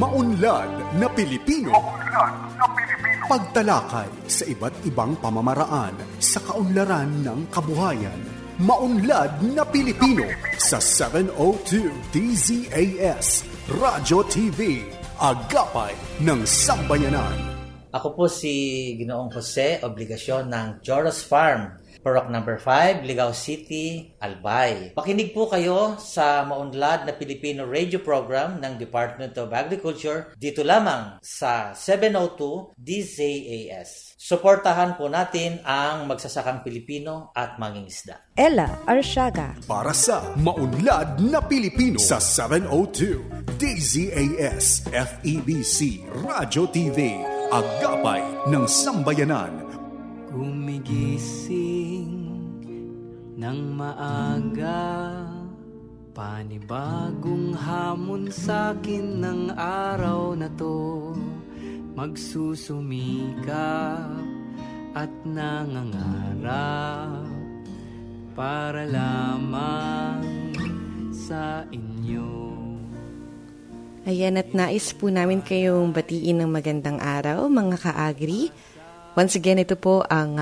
Maunlad na Pilipino. Pagtalakay sa iba't ibang pamamaraan sa kaunlaran ng kabuhayan. Maunlad na Pilipino sa 702 DZAS Radyo TV. Agapay ng Sambayanan. Ako po si Ginoong Jose Obligasyon ng Joros Farm, Purok number 5, Ligao City, Albay. Makinig po kayo sa Maunlad na Pilipino radio program ng Department of Agriculture dito lamang sa 702 DZAS. Suportahan po natin ang magsasakang Pilipino at mangingisda. Ella Arsiaga. Para sa Maunlad na Pilipino sa 702 DZAS FEBC Radyo TV. Agapay ng Sambayanan. Gumigising ng maaga, panibagong hamon sa'kin ng araw na to. Magsusumikap at nangangarap para lamang sa inyo. Ayan, at nais po namin kayong batiin ng magandang araw, mga ka-agri. Once again, ito po ang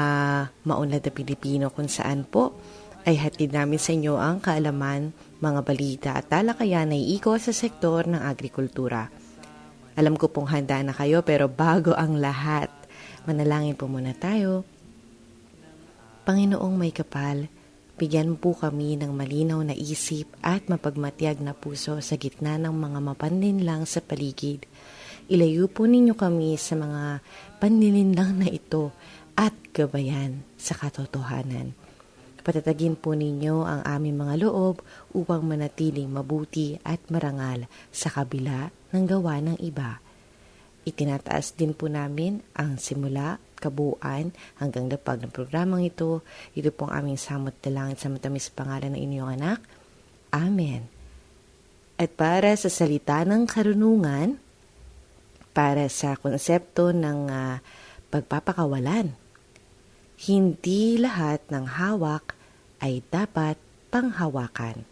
Maunlad na Pilipino, kung saan po ay hatid namin sa inyo ang kaalaman, mga balita at talakayan na iiko sa sektor ng agrikultura. Alam ko pong handa na kayo, pero bago ang lahat, manalangin po muna tayo. Panginoong may kapal, bigyan po kami ng malinaw na isip at mapagmatyag na puso sa gitna ng mga mapanlinlang sa paligid. Ilayo po ninyo kami sa mga panlilinlang na ito at gabayan sa katotohanan. Patatagin po ninyo ang aming mga loob upang manatiling mabuti at marangal sa kabila ng gawa ng iba. Itinataas din po namin ang simula, kabuuan hanggang dapag ng programang ito. Ito pong aming samot na langit sa matamis pangalan ng inyong anak. Amen. At para sa salita ng karunungan, para sa konsepto ng pagpapakawalan, hindi lahat ng hawak ay dapat panghawakan.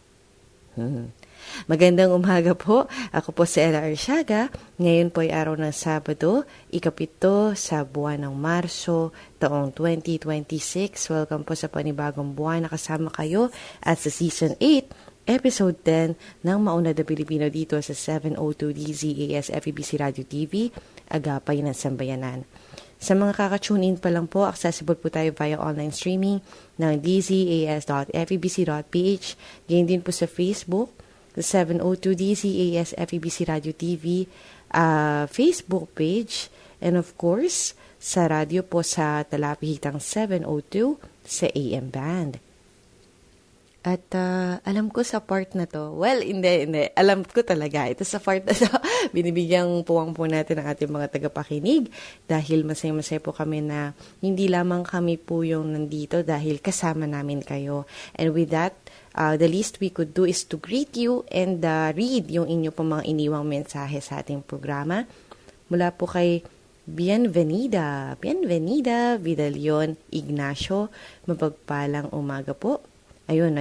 Magandang umaga po. Ako po si Ella Arsiaga. Ngayon po ay araw ng Sabado, ikapito sa buwan ng Marso, taong 2026. Welcome po sa panibagong buwan. Nakasama kayo at sa Season 8, Episode 10 ng Maunlad na Pilipino dito sa 702 DZAS FEBC Radio TV, Agapay ng Sambayanan. Sa mga kaka-tune in pa lang po, accessible po tayo via online streaming ng dzas.febc.ph. Ganyan din po sa Facebook, sa 702 DZAS FEBC Radio TV Facebook page, and of course, sa radio po sa talapihitang 702 sa AM band. At alam ko sa part na to, well, hindi. Alam ko talaga. Ito sa part na to, binibigyang puwang po natin ang ating mga tagapakinig dahil masaya-masaya po kami na hindi lamang kami po yung nandito dahil kasama namin kayo. And with that, the least we could do is to greet you and read yung inyo po mga iniwang mensahe sa ating programa. Mula po kay Bienvenida Vidalion Ignacio, mapagpalang umaga po. Ayun,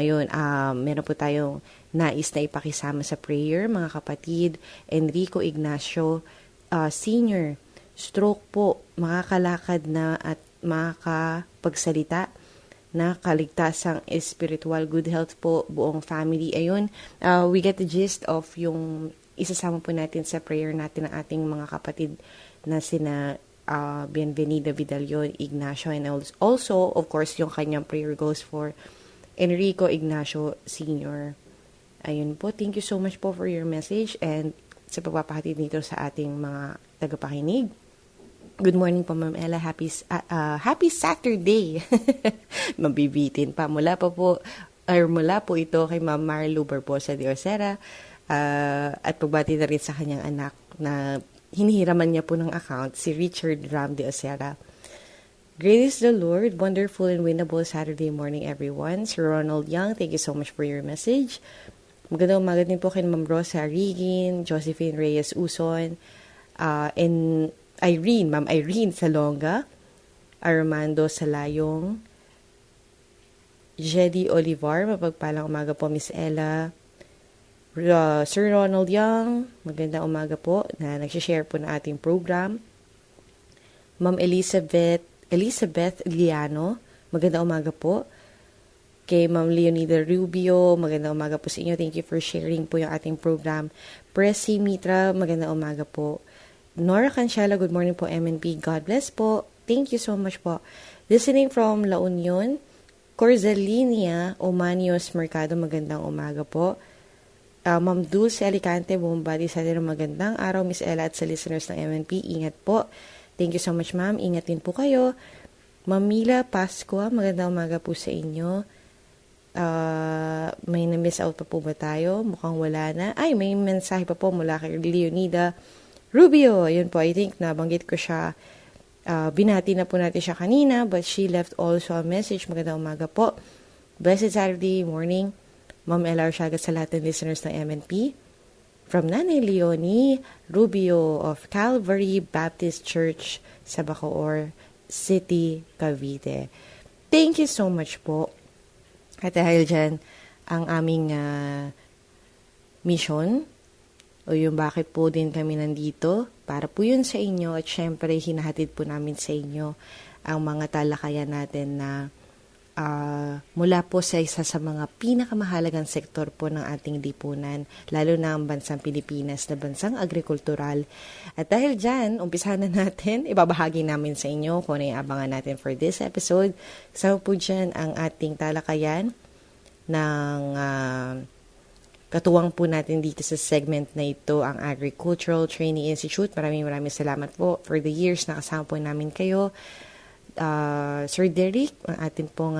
meron po tayong nais na ipakisama sa prayer, mga kapatid. Enrico Ignacio, senior, stroke po, makakalakad na at makakapagsalita, na kaligtasang spiritual, good health po, buong family. Ayun, we get the gist of yung isasama po natin sa prayer natin ang ating mga kapatid na sina Bienvenida Vidalion Ignacio, and also, of course, yung kanyang prayer goes for Enrico Ignacio Sr. Ayun po, thank you so much po for your message and sa pagpapahatid nito sa ating mga tagapakinig. Good morning po, Ma'am Ella. Happy Saturday! Mabibitin pa. Mula po ito kay Ma'am Marlo Barbosa de Ocera at pagbati na rin sa kanyang anak na hinihiraman niya po ng account, si Richard Ram de Ocera. Great is the Lord, wonderful and winnable Saturday morning, everyone. Sir Ronald Young, thank you so much for your message. Magandang umaga din po kay Ma'am Rosa Rigin, Josephine Reyes Uson, and Ma'am Irene Salonga, Armando Salayong, Jedi Olivar, mapagpalang umaga po Miss Ella, Sir Ronald Young, magandang umaga po, na nagsishare po ng ating program. Ma'am Elizabeth Liano, magandang umaga po. Kay Ma'am Leonida Rubio, magandang umaga po sa inyo. Thank you for sharing po yung ating program. Presi Mitra, magandang umaga po. Nora Canciala, good morning po, MNP. God bless po. Thank you so much po. Listening from La Union, Corzalinia Omanios Mercado, magandang umaga po. Ma'am Dulce Alicante, Bombadi sa atin, magandang araw, Miss Ella, at sa listeners ng MNP. Ingat po. Thank you so much, ma'am. Ingat din po kayo. Ma'am Mila Pascua, magandang umaga po sa inyo. May na-miss out pa po ba tayo? Mukhang wala na. Ay, may mensahe pa po mula kay Leonida Rubio. Yun po, I think nabanggit ko siya. Binati na po natin siya kanina, but she left also a message. Magandang umaga po. Blessed Saturday morning. Ma'am Ella Arsiaga sa lahat ng listeners ng MNP. From Nanay Leonie Rubio of Calvary Baptist Church sa Bacoor City, Cavite. Thank you so much po. At dahil dyan, ang aming mission, o yung bakit po din kami nandito, para po yun sa inyo, at syempre hinahatid po namin sa inyo ang mga talakayan natin na mula po sa isa sa mga pinakamahalagang sektor po ng ating lipunan, lalo na ang bansang Pilipinas na bansang agrikultural. At dahil dyan, umpisahan na natin, ibabahagi namin sa inyo kung ano yung abangan natin for this episode. Kasama po dyan ang ating talakayan ng katuwang po natin dito sa segment na ito, ang Agricultural Training Institute. Maraming salamat po for the years na kasama po namin kayo. Sir Derek, ang atin pong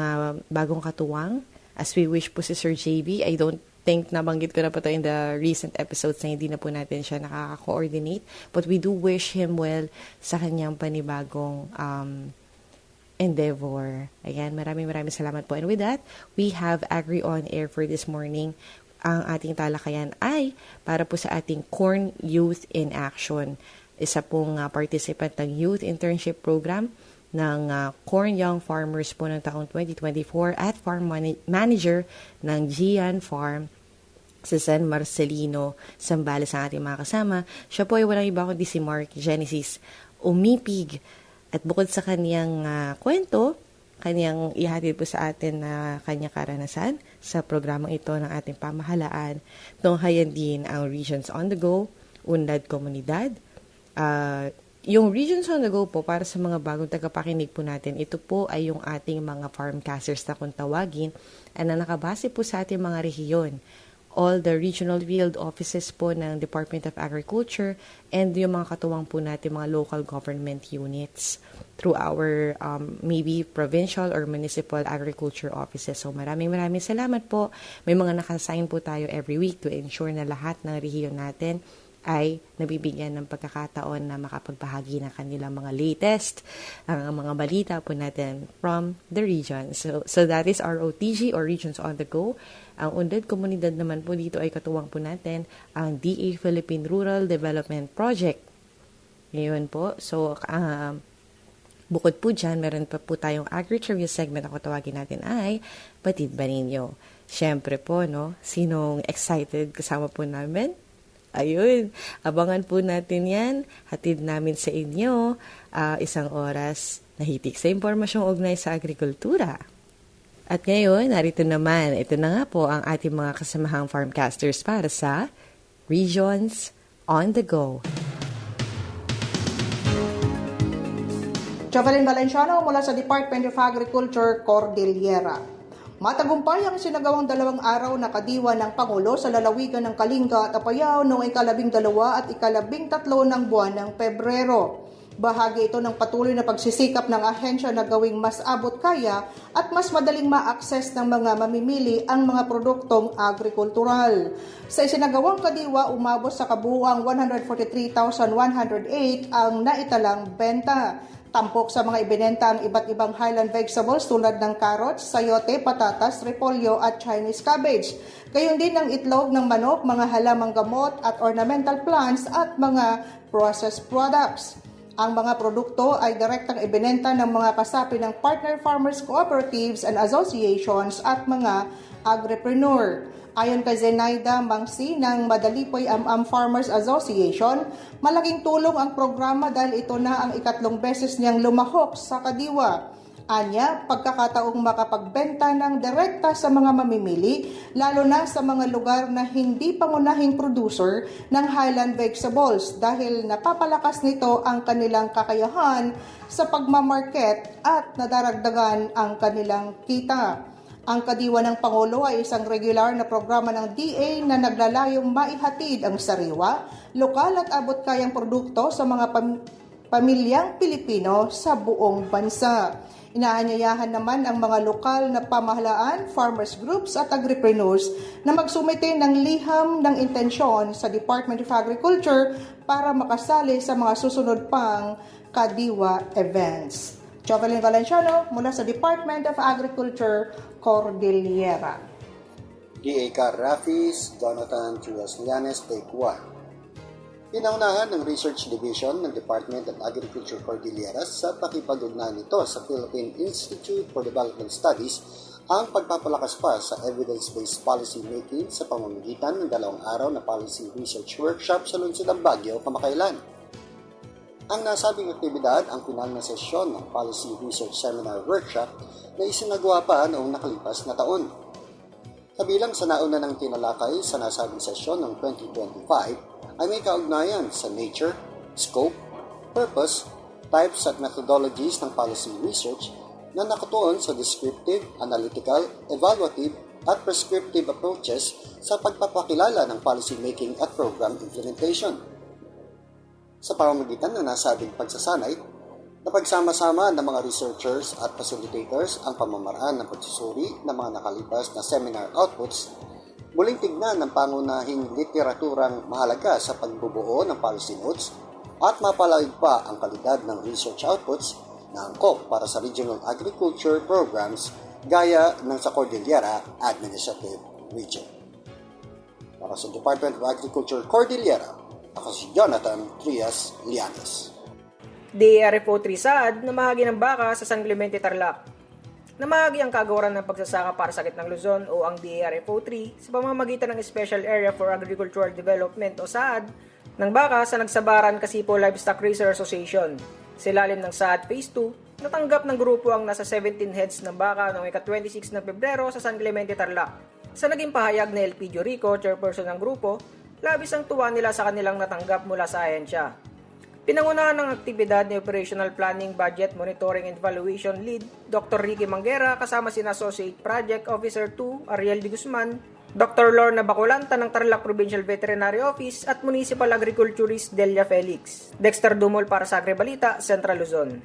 bagong katuwang. As we wish po si Sir JB, I don't think nabanggit ko na po ito in the recent episodes na hindi na po natin siya nakaka-coordinate. But we do wish him well sa kanyang panibagong endeavor. Ayan, maraming salamat po. And with that, we have Agri On Air for this morning. Ang ating talakayan ay para po sa ating Corn Youth in Action. Isa pong participant ng Youth Internship Program ng Corn Young Farmers po ng taong 2024 at Farm Manager ng Gian Farm sa San Marcelino, Zambales ang ating mga kasama. Siya po ay walang iba kundi si Mark Genesis Umipig. At bukod sa kaniyang kwento, kaniyang ihatid po sa atin na kanyang karanasan sa programang ito ng ating pamahalaan, tunghayan din ang Regions on the Go, Unlad Komunidad. Yung Regions on the Go po, para sa mga bagong tagapakinig po natin, ito po ay yung ating mga farmcasters na kung tawagin, na nakabase po sa ating mga rehiyon. All the regional field offices po ng Department of Agriculture and yung mga katuwang po natin, mga local government units through our maybe provincial or municipal agriculture offices. So maraming salamat po. May mga nakasign po tayo every week to ensure na lahat ng rehiyon natin ay nabibigyan ng pagkakataon na makapagbahagi ng kanilang mga latest, ang mga balita po natin from the region. So that is ROTG or Regions on the Go. Ang Unlad Komunidad naman po dito ay katuwang po natin ang DA Philippine Rural Development Project. Ngayon po, so bukod po dyan, meron pa po tayong Agri-Trivia segment na tawagin natin ay Batid ba ninyo? Siyempre po, no? Sinong excited kasama po namin? Ayun, abangan po natin yan. Hatid namin sa inyo isang oras na hitik sa impormasyong ugnay sa agrikultura. At ngayon, narito naman, ito na nga po ang ating mga kasamahang farmcasters para sa Regions on the Go. Jovelyn Valenciano mula sa Department of Agriculture, Cordillera. Matagumpay ang sinagawang 2 araw na kadiwa ng Pangulo sa lalawigan ng Kalinga at Apayao noong 12 at 13 ng buwan ng Pebrero. Bahagi ito ng patuloy na pagsisikap ng ahensya na gawing mas abot kaya at mas madaling ma-access ng mga mamimili ang mga produktong agrikultural. Sa isinagawang kadiwa, umabot sa kabuuang 143,108 ang naitalang benta. Tampok sa mga ibinenta ang iba't ibang highland vegetables tulad ng carrots, sayote, patatas, repolyo at Chinese cabbage. Gayon din ang itlog ng manok, mga halamang gamot at ornamental plants at mga processed products. Ang mga produkto ay direktang ibinenta ng mga kasapi ng partner farmers cooperatives and associations at mga agripreneur. Ayon kay Zenaida Mangsi ng Madalipoy Amam Farmers Association, malaking tulong ang programa dahil ito na ang ikatlong beses niyang lumahok sa Kadiwa. Anya, pagkakataong makapagbenta ng direkta sa mga mamimili, lalo na sa mga lugar na hindi pangunahing producer ng highland vegetables dahil napapalakas nito ang kanilang kakayahan sa pagmamarket at nadaragdagan ang kanilang kita. Ang Kadiwa ng Pangulo ay isang regular na programa ng DA na naglalayong maihatid ang sariwa, lokal at abot-kayang produkto sa mga pamilyang Pilipino sa buong bansa. Inaanyayahan naman ang mga lokal na pamahalaan, farmers groups at agripreneurs na magsumite ng liham ng intensyon sa Department of Agriculture para makasali sa mga susunod pang Kadiwa events. Jovelyn Valenciano mula sa Department of Agriculture, Cordillera. DA Car Rafis, Jonathan Trias Llanes, Take 1. Pinaunahan ng Research Division ng Department of Agriculture Cordillera sa pakipag-ugnayan nito sa Philippine Institute for Development Studies ang pagpapalakas pa sa evidence-based policy making sa pamamagitan ng 2 araw na policy research workshop sa lungsod ng Baguio kamakailan. Ang nasabing aktibidad ang pinal na sesyon ng Policy Research Seminar Workshop na isinagawa pa noong nakalipas na taon. Kabilang sa nauna ng tinalakay sa nasabing sesyon ng 2025 ay may kaugnayan sa nature, scope, purpose, types at methodologies ng policy research na nakatuon sa descriptive, analytical, evaluative at prescriptive approaches sa pagpapakilala ng policy making at program implementation. Sa pamamagitan ng nasabing pagsasanay, napagsama-sama ng mga researchers at facilitators ang pamamaraan ng pagsusuri ng mga nakalipas na seminar outputs, muling tignan ng pangunahing literaturang mahalaga sa pagbubuo ng policy notes at mapalaig pa ang kalidad ng research outputs na angkop para sa regional agriculture programs gaya ng sa Cordillera Administrative Region. Para sa Department of Agriculture Cordillera, ako si Jonathan Trias Llanes. DARFO 3 SAAD namahagi ng baka sa San Clemente, Tarlac. Namahagi ang kagawaran ng pagsasaka para sa gitnang Luzon o ang DARFO 3 sa pamamagitan ng Special Area for Agricultural Development o SAAD ng baka sa Nagsabaran Kasipo Livestock Raiser Association. Sa ilalim ng SAAD Phase 2, natanggap ng grupo ang nasa 17 heads ng baka noong ika-26 ng Pebrero sa San Clemente, Tarlac. Sa naging pahayag ni Elpidio Rico, chairperson ng grupo, labis ang tuwa nila sa kanilang natanggap mula sa ahensya. Pinangunahan ng aktibidad ni Operational Planning, Budget, Monitoring and Evaluation Lead, Dr. Ricky Manguera kasama sina Associate Project Officer 2, Ariel de Guzman, Dr. Lorna Bacolanta ng Tarlac Provincial Veterinary Office at Municipal Agriculturist Delia Felix. Dexter Dumol para sa Agribalita, Central Luzon.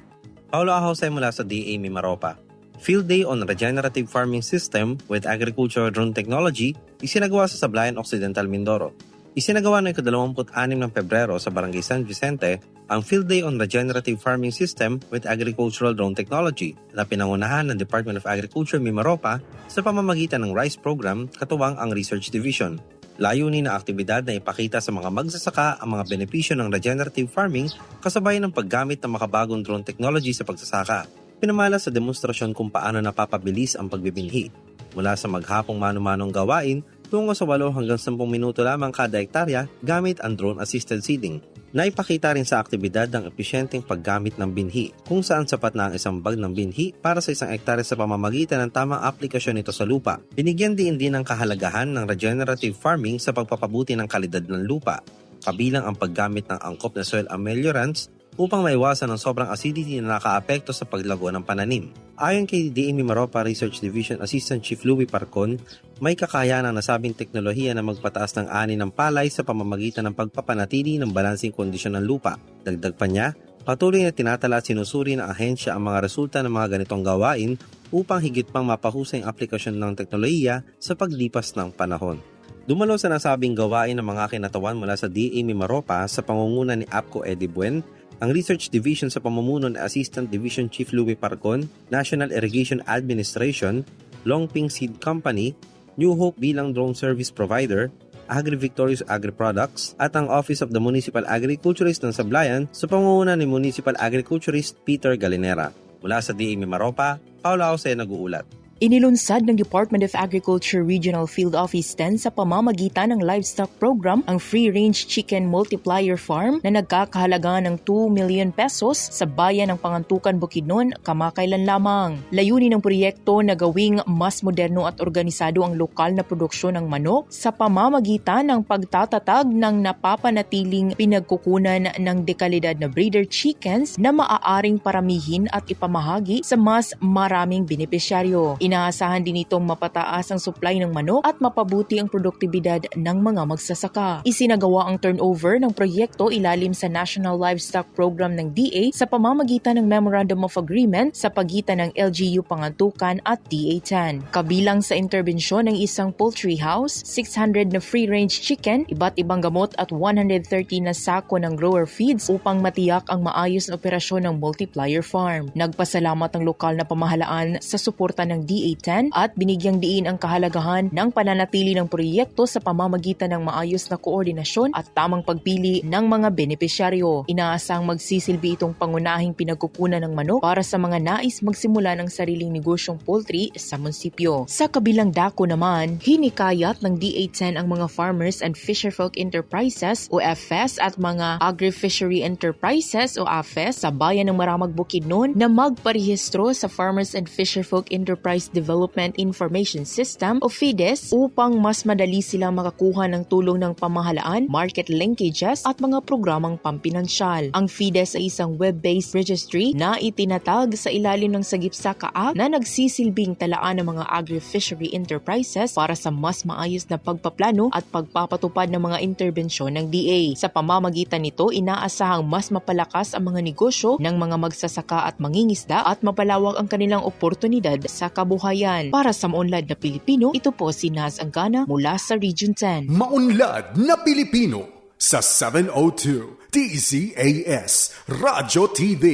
Paulo Ahosay mula sa DA Mimaropa. Field Day on Regenerative Farming System with Agricultural Drone Technology isinagawa sa Sablayan Occidental, Mindoro. Isinagawa noong ika-26 ng Pebrero sa Barangay San Vicente ang Field Day on Regenerative Farming System with Agricultural Drone Technology na pinangunahan ng Department of Agriculture Mimaropa sa pamamagitan ng RICE program katuwang ang Research Division. Layunin na aktibidad na ipakita sa mga magsasaka ang mga benepisyo ng regenerative farming kasabay ng paggamit ng makabagong drone technology sa pagsasaka. Pinamala sa demonstrasyon kung paano napapabilis ang pagbibinhi mula sa maghapong mano-manong gawain tungo sa 8 hanggang 10 minuto lamang kada hektarya gamit ang drone-assisted seeding. Naipakita rin sa aktibidad ang episyenteng paggamit ng binhi kung saan sapat na ang isang bag ng binhi para sa isang hektarya sa pamamagitan ng tamang aplikasyon nito sa lupa. Binigyan din ng kahalagahan ng regenerative farming sa pagpapabuti ng kalidad ng lupa, kabilang ang paggamit ng angkop na soil ameliorants upang maiwasan ang sobrang acidity na nakaapekto sa paglago ng pananim. Ayon kay DA Mimaropa Research Division Assistant Chief Louie Parcon, may kakayahan ang nasabing teknolohiya na magpataas ng ani ng palay sa pamamagitan ng pagpapanatili ng balansing kondisyon ng lupa. Dagdag pa niya, patuloy na tinatala at sinusuri ng ahensya ang mga resulta ng mga ganitong gawain upang higit pang mapahusay ang aplikasyon ng teknolohiya sa paglipas ng panahon. Dumalo sa nasabing gawain ng mga kinatawan mula sa DA Mimaropa sa pangunguna ni APCO Eddie Buen, ang Research Division sa pamumuno ni Assistant Division Chief Louie Parcon, National Irrigation Administration, Longping Seed Company, New Hope bilang drone service provider, Agri-Victorious Agri-Products at ang Office of the Municipal Agriculturist ng Sablayan sa pangunguna ni Municipal Agriculturist Peter Galinera. Mula sa DA Mimaropa, Paula Jose nag-uulat. Inilunsad ng Department of Agriculture Regional Field Office 10 sa pamamagitan ng livestock program ang Free-Range Chicken Multiplier Farm na nagkakahalaga ng 2 million pesos sa bayan ng Pangantukan, Bukidnon kamakailan lamang. Layunin ng proyekto na gawing mas moderno at organisado ang lokal na produksyon ng manok sa pamamagitan ng pagtatatag ng napapanatiling pinagkukunan ng dekalidad na breeder chickens na maaaring paramihin at ipamahagi sa mas maraming benepisyaryo. Inaasahan din itong mapataas ang supply ng manok at mapabuti ang produktibidad ng mga magsasaka. Isinagawa ang turnover ng proyekto ilalim sa National Livestock Program ng DA sa pamamagitan ng Memorandum of Agreement sa pagitan ng LGU Pangantukan at DA10. Kabilang sa interbensyon ng isang poultry house, 600 na free-range chicken, iba't ibang gamot at 130 na sako ng grower feeds upang matiyak ang maayos na operasyon ng multiplier farm. Nagpasalamat ang lokal na pamahalaan sa suporta ng DA10 at binigyang diin ang kahalagahan ng pananatili ng proyekto sa pamamagitan ng maayos na koordinasyon at tamang pagpili ng mga benepisyaryo. Inaasang magsisilbi itong pangunahing pinagkukunan ng manok para sa mga nais magsimula ng sariling negosyong poultry sa munisipyo. Sa kabilang dako naman, hinikayat ng DA10 ang mga Farmers and Fisherfolk Enterprises o FS at mga Agri-Fishery Enterprises o AFES sa bayan ng Maramag, Bukidnon na magparehistro sa Farmers and Fisherfolk Enterprise Development Information System o FIDES upang mas madali silang makakuha ng tulong ng pamahalaan, market linkages at mga programang pampinansyal. Ang FIDES ay isang web-based registry na itinatag sa ilalim ng Sagip Saka Act na nagsisilbing talaan ng mga agri-fishery enterprises para sa mas maayos na pagpaplano at pagpapatupad ng mga interbensyon ng DA. Sa pamamagitan nito, inaasahang mas mapalakas ang mga negosyo ng mga magsasaka at mangingisda at mapalawak ang kanilang oportunidad sa kabuhayan. Para sa Maunlad na Pilipino, ito po si Naz Angana mula sa Region 10. Maunlad na Pilipino sa 702 DZAS Radyo TV,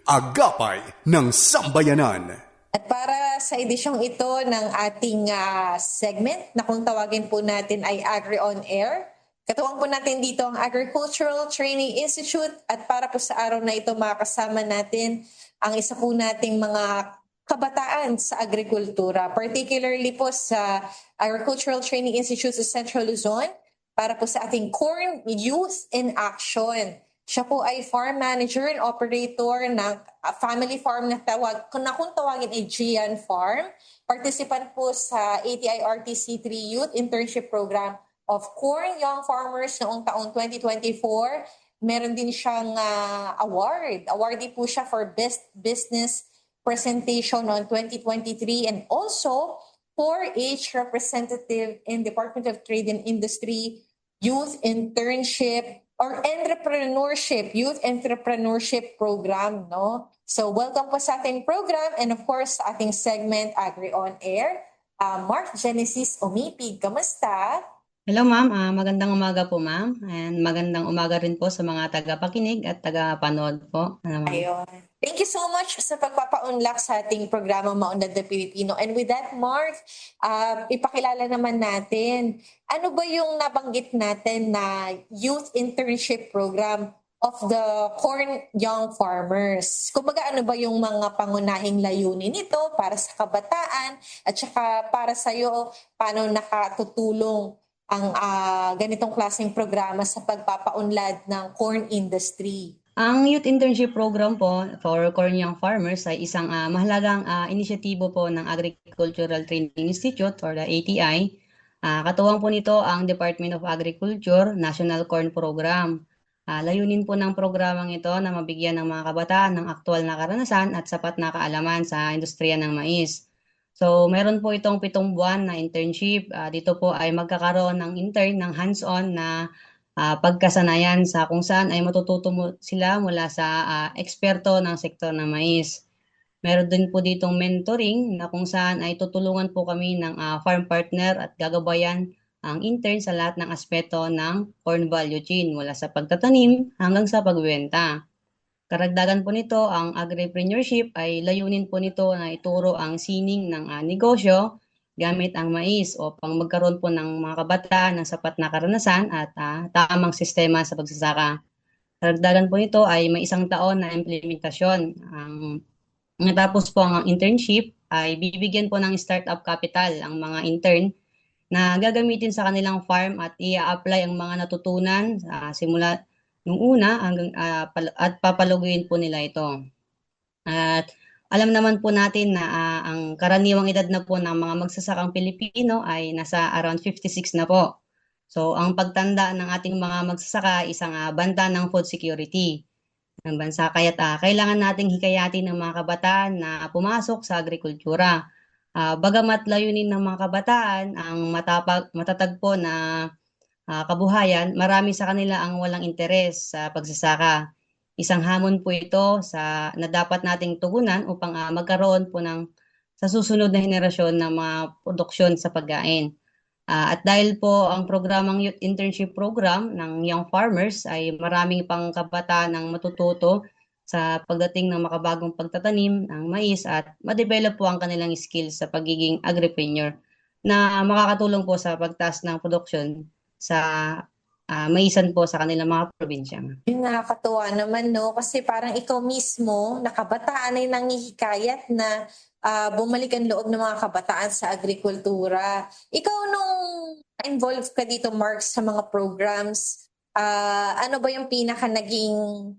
Agapay ng Sambayanan. At para sa edisyong ito ng ating segment na kung tawagin po natin ay Agri On Air, katuwang po natin dito ang Agricultural Training Institute at para po sa araw na ito makakasama natin ang isa po nating mga kabataan sa agrikultura, particularly po sa Agricultural Training Institute sa Central Luzon para po sa ating Corn Youth in Action. Siya po ay farm manager and operator ng family farm na kung tawagin ay Gian Farm. Participant po sa ATI-RTC 3 Youth Internship Program of Corn Young Farmers noong taong 2024. Meron din siyang award. Awardee po siya for Best Business Presentation on 2023 and also 4H representative in Department of Trade and Industry Youth Internship or Entrepreneurship, Youth Entrepreneurship Program, no? So welcome po sa ating program and of course sa ating segment Agri On Air. Mark Genesis Umipig, kamusta? Hello ma'am, magandang umaga po ma'am and magandang umaga rin po sa mga tagapakinig at tagapanood po. Ayun. Thank you so much sa pagpapaunlak sa ating programa Maunlad na Pilipino. And with that, Mark, ipakilala naman natin, ano ba yung nabanggit natin na Youth Internship Program of the Corn Young Farmers? Kumbaga, ano ba yung mga pangunahing layunin nito para sa kabataan at saka para sa'yo, paano nakatutulong ang ganitong klaseng programa sa pagpapaunlad ng corn industry? Ang Youth Internship Program po for Corn Young Farmers ay isang mahalagang inisyatibo po ng Agricultural Training Institute or the ATI. Katuwang po nito ang Department of Agriculture National Corn Program. Layunin po ng programang ito na mabigyan ng mga kabataan ng aktual na karanasan at sapat na kaalaman sa industriya ng mais. So, meron po itong 7 buwan na internship. Dito po ay magkakaroon ng intern ng hands-on na pagkasanayan sa kung saan ay matututo sila mula sa eksperto ng sektor ng mais. Meron din po ditong mentoring na kung saan ay tutulungan po kami ng farm partner at gagabayan ang intern sa lahat ng aspeto ng corn value chain mula sa pagtatanim hanggang sa pagbebenta. Karagdagan po nito, ang agripreneurship ay layunin po nito na ituro ang sining ng negosyo, gamit ang mais upang magkaroon po ng mga kabataan ng sapat na karanasan at tamang sistema sa pagsasaka. Karagdagan po nito ay may 1 taon na implementasyon. Natapos po ang internship ay bibigyan po ng startup capital ang mga intern na gagamitin sa kanilang farm at i-apply ang mga natutunan simula nung una hanggang at papaluguin po nila ito. At alam naman po natin na ang karaniwang edad na po ng mga magsasakang Pilipino ay nasa around 56 na po. So ang pagtanda ng ating mga magsasaka ay isang banta ng food security ng bansa. Kaya't kailangan nating hikayatin ng mga kabataan na pumasok sa agrikultura. Bagamat layunin ng mga kabataan ang matatag po na kabuhayan, marami sa kanila ang walang interes sa pagsasaka. Isang hamon po ito na dapat nating tugunan upang magkaroon po sa susunod na henerasyon ng mga produksyon sa pagkain. At dahil po ang programang Youth Internship Program ng Young Farmers ay maraming pang kabataan ang matututo sa pagdating ng makabagong pagtatanim ng mais at ma-develop po ang kanilang skills sa pagiging agripreneur na makakatulong po sa pagtaas ng produksyon sa maisan po sa kanilang mga probinsya. Yung nakakatuwa naman, no? Kasi parang ikaw mismo, nakabataan ay nangihikayat na bumalik ang loob ng mga kabataan sa agrikultura. Ikaw nung involved ka dito, Mark, sa mga programs, ano ba yung pinaka naging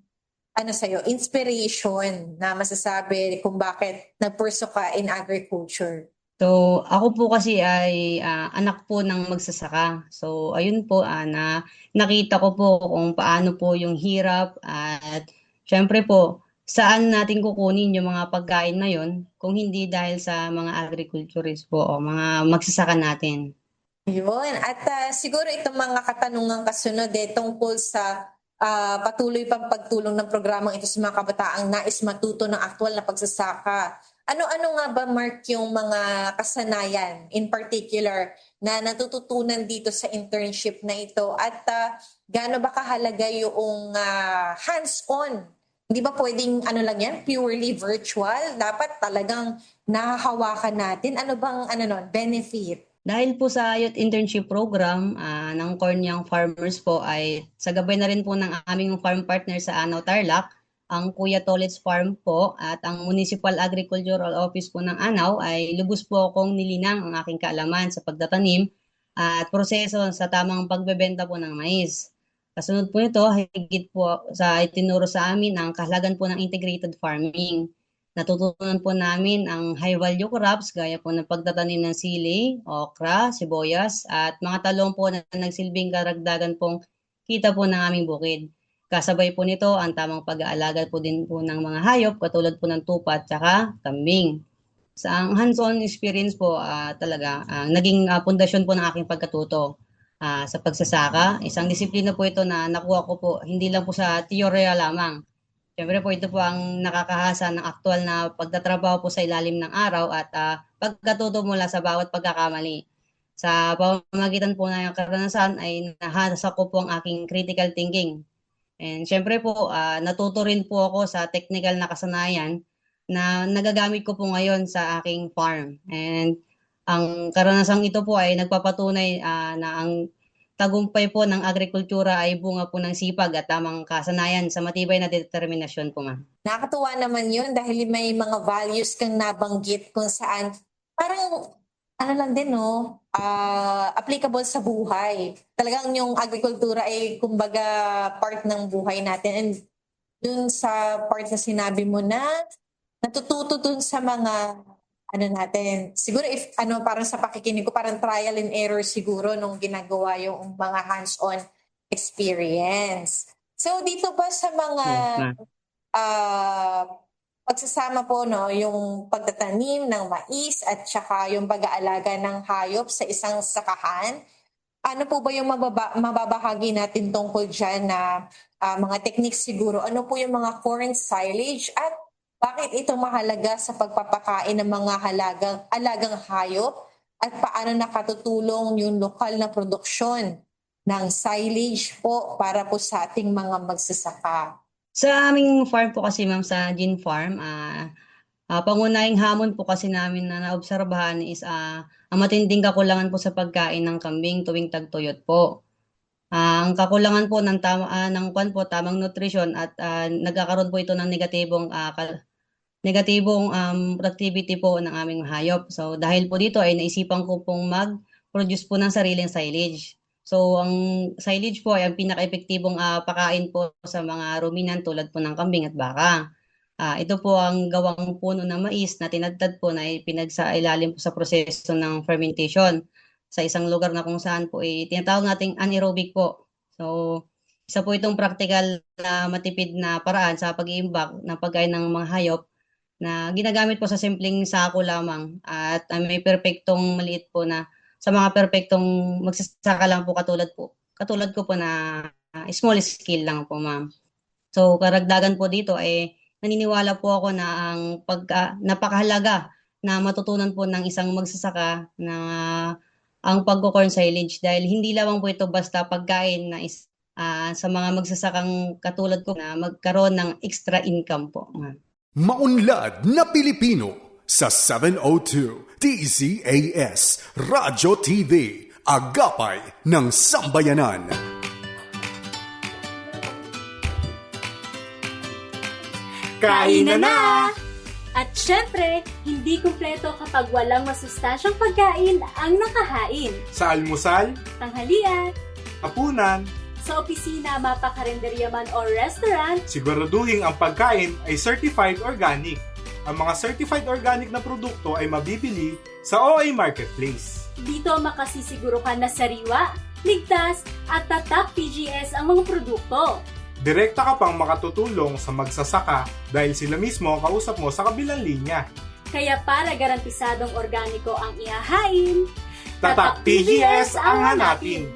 inspiration na masasabi kung bakit nagpurso ka in agriculture? So, ako po kasi ay anak po ng magsasaka. So, ayun po na nakita ko po kung paano po yung hirap at syempre po, saan natin kukunin yung mga pagkain na yun kung hindi dahil sa mga agriculturist po o mga magsasaka natin. Yun. At siguro itong mga katanungang kasunod tungkol sa patuloy pang pagtulong ng programang ito sa mga kabataang nais matuto ng aktwal na pagsasaka. Ano-ano nga ba, Mark, yung mga kasanayan in particular na natututunan dito sa internship na ito? At gaano ba kahalaga yung hands-on? Hindi ba pwedeng purely virtual? Dapat talagang nahahawakan natin. Ano bang benefit? Dahil po sa Youth Internship Program ng Cornyang Farmers po ay sa gabay na rin po ng aming farm partner sa Anao Tarlac, ang Kuya Tolets Farm po at ang Municipal Agricultural Office po ng Anao ay lubos po akong nilinang ang aking kaalaman sa pagtatanim at proseso sa tamang pagbebenta po ng mais. Kasunod po nito, higit po sa itinuro sa amin ang kahalagan po ng integrated farming. Natutunan po namin ang high value crops gaya po ng pagtatanim ng sili, okra, sibuyas at mga talong po na nagsilbing karagdagan pong kita po ng aming bukid. Kasabay po nito ang tamang pag-aalaga po din po ng mga hayop katulad po ng tupa at saka kambing. Sa ang hands-on experience po talaga naging pundasyon po ng aking pagkatuto sa pagsasaka. Isang disiplina po ito na nakuha ko po hindi lang po sa teorya lamang. Siyempre po ito po ang nakakahasa ng aktwal na pagtatrabaho po sa ilalim ng araw at pagkatuto mula sa bawat pagkakamali. Sa pamamagitan po ng karanasan ay nahasa ko po ang aking critical thinking. And syempre po, natuto rin po ako sa technical na kasanayan na nagagamit ko po ngayon sa aking farm. And ang karanasang ito po ay nagpapatunay na ang tagumpay po ng agrikultura ay bunga po ng sipag at tamang kasanayan sa matibay na determinasyon po, ma'am. Nakakatuwa naman yun dahil may mga values kang nabanggit kung saan parang applicable sa buhay. Talagang yung agrikultura ay kumbaga part ng buhay natin. And dun sa part na sinabi mo na natututo dun sa mga siguro parang sa pakikinig ko, parang trial and error siguro nung ginagawa yung mga hands-on experience. So dito ba sa mga pagsasama po yung pagtatanim ng mais at saka yung pag-aalaga ng hayop sa isang sakahan, ano po ba yung mababahagi natin tungkol dyan na mga techniques siguro? Ano po yung mga current silage at bakit ito mahalaga sa pagpapakain ng mga alagang hayop at paano nakatutulong yung lokal na produksyon ng silage po para po sa ating mga magsasaka? Sa aming farm po kasi, ma'am, sa Gin Farm, Pangunahing hamon po kasi namin na naobserbahan is ang matinding kakulangan po sa pagkain ng kambing tuwing tagtuyot po. Ang kakulangan po ng tamang nutrisyon at nagkakaroon po ito ng negatibong productivity po ng aming hayop. So dahil po dito ay naisipan ko pong mag-produce po ng sariling silage. So ang silage po ay ang pinaka-epektibong pakain po sa mga ruminant tulad po ng kambing at baka. Ito po ang gawang puno ng mais na tinadtad po na pinagsailalim po sa proseso ng fermentation sa isang lugar na kung saan po tinatawag nating anaerobic po. So isa po itong practical na matipid na paraan sa pag-iimbak ng pagkain ng mga hayop na ginagamit po sa simpleng sako lamang at may perpektong maliit po na sa mga perpektong magsasaka lang po katulad ko po na small scale lang po, ma'am. So karagdagan po dito ay naniniwala po ako na ang napakahalaga na matutunan po ng isang magsasaka na ang pagko-corn silage dahil hindi lamang po ito basta pagkain na sa mga magsasakang katulad ko na magkaroon ng extra income po. Maunlad na Pilipino sa 702 DZAS Radyo TV, Agapay ng Sambayanan. Kain na! At syempre, hindi kumpleto kapag walang masustansyang pagkain ang nakahain. Sa almusal, Tanghalian, hapunan, sa opisina, mapakarenderya man o restaurant, siguraduhin ang pagkain ay certified organic. Ang mga certified organic na produkto ay mabibili sa OA Marketplace. dito makasisiguro ka na sariwa, ligtas at tatak PGS ang mga produkto. Direkta ka pang makatutulong sa magsasaka dahil sila mismo ang kausap mo sa kabilang linya. Kaya para garantisadong organiko ang ihahain, Tatak PGS ang hanapin!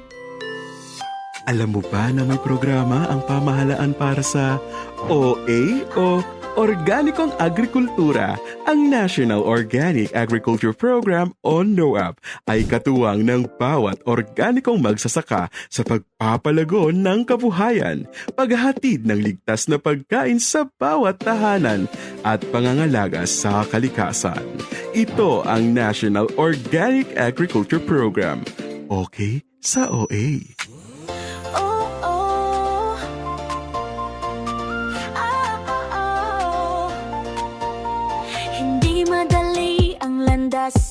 Alam mo ba na may programa ang pamahalaan para sa OA o Organikong Agrikultura? Ang National Organic Agriculture Program o NOAP ay katuwang ng bawat organikong magsasaka sa pagpapalago ng kabuhayan, paghahatid ng ligtas na pagkain sa bawat tahanan at pangangalaga sa kalikasan. Ito ang National Organic Agriculture Program. Okay sa OA.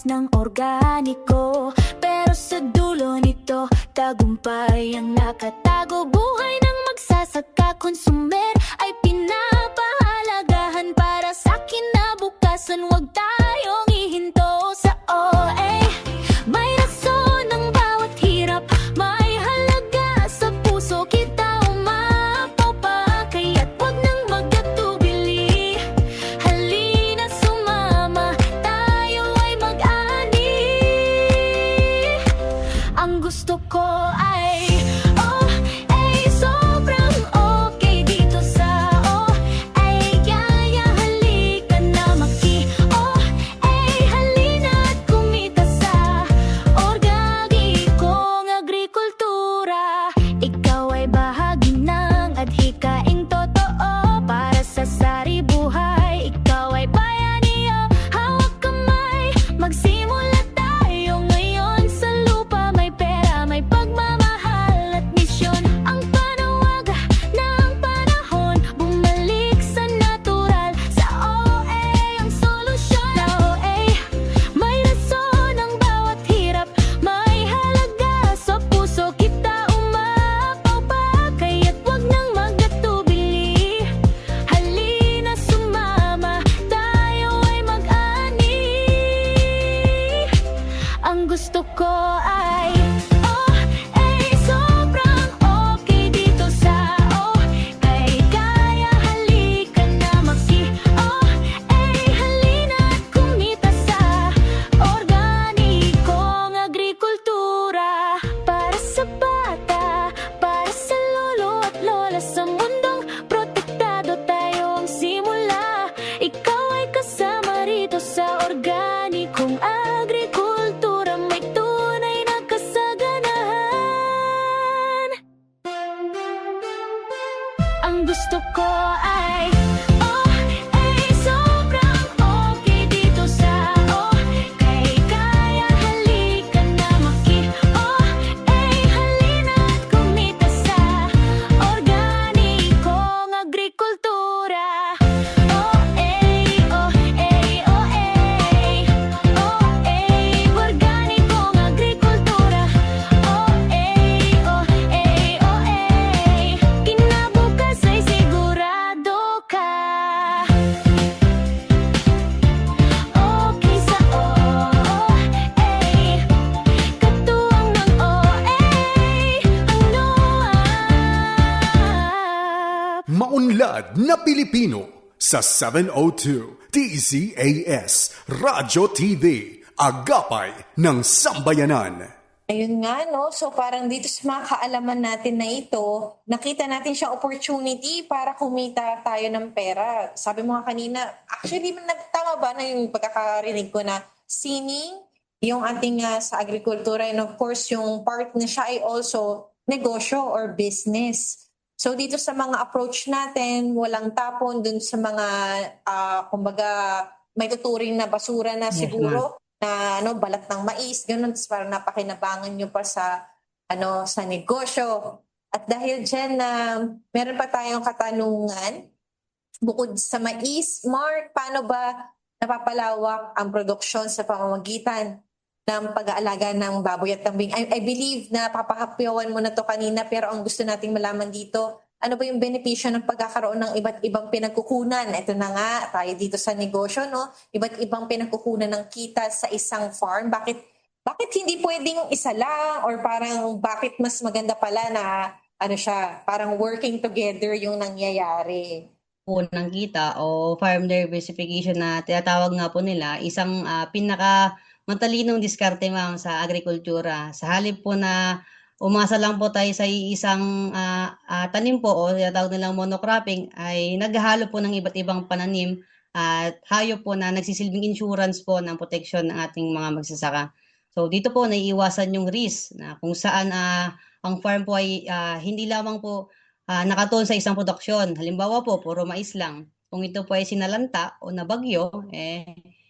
Ng organiko, pero sa dulo nito tagumpay ang nakatago. Buhay ng magsasaka, konsumer ay pinapahalagahan para sa kinabukasan. Huwag tayong ihinto sa OA. May rason ng bawat hirap, may halaga sa puso. Kita umapaw pa, kaya't huwag nang magkatubili. Halina sumama, ang gusto ko ay sobrang okay dito sa kaya halika na halina at kumita sa organikong agrikultura. Ikaw ay bahagi ng adhikaing totoo para sa sari buhay. Ikaw ay bayaniya, hawak kamay, magsimula tayo ngayon sa lupa. May pera, may pagmamahal at misyon. Ang panawag ng panahon, bumalik sa natural. Sa OA ang solusyon. Sa OA, may rason ang bawat hirap, may halaga sa puso. Kita umapaw pa, kaya't wag nang magkatubili. Halina sumama, tayo ay mag-ani. Ang gusto ko ay sobrang okay dito sa kaya halika na halina at kumita sa organikong agrikultura. Para sa bata, para sa lolo at lola, sa mundong protektado tayo ang simula. Ikaw ay kasama rito sa organikong agrikultura. May tunay na kasaganahan. Ang gusto ko ay sobrang Maunlad na Pilipino sa 702 DZAS Radyo TV, Agapay ng Sambayanan. Ayun nga, no? So parang dito sa mga kaalaman natin na ito, nakita natin siya opportunity para kumita tayo ng pera. Sabi mo nga kanina, actually, nagtama ba na yung pagkakarinig ko na sining, yung ating sa agrikultura, and of course, yung part na siya ay also negosyo or business. So dito sa mga approach natin, walang tapon dun sa mga, kumbaga, may tuturing na basura na siguro, na balat ng mais, ganun, para napakinabangan nyo pa sa sa negosyo. At dahil dyan meron pa tayong katanungan bukod sa mais, Mark, paano ba napapalawak ang produksyon sa pamamagitan ng pag-aalaga ng baboy at kambing? I believe na papahapyawan mo na to kanina, pero ang gusto nating malaman dito, ano ba yung benepisyo ng pagkakaroon ng iba't ibang pinagkukunan? Ito na nga, tayo dito sa negosyo, no? Iba't ibang pinagkukunan ng kita sa isang farm. Bakit hindi pwedeng isa lang? Or parang bakit mas maganda pala na parang working together yung nangyayari? Ng kita o farm diversification na tinatawag nga po nila, isang pinaka matalinong diskarte ma'am sa agrikultura. Sa halip po na umasa lang po tayo sa isang tanim po o tinatawag nilang monocropping, ay naghahalo po ng iba't ibang pananim at hayop po na nagsisilbing insurance po ng protection ng ating mga magsasaka. So dito po naiiwasan yung risk na kung saan ang farm po ay hindi lamang po nakatuon sa isang produksyon. Halimbawa po, puro mais lang. Kung ito po ay sinalanta o nabagyo,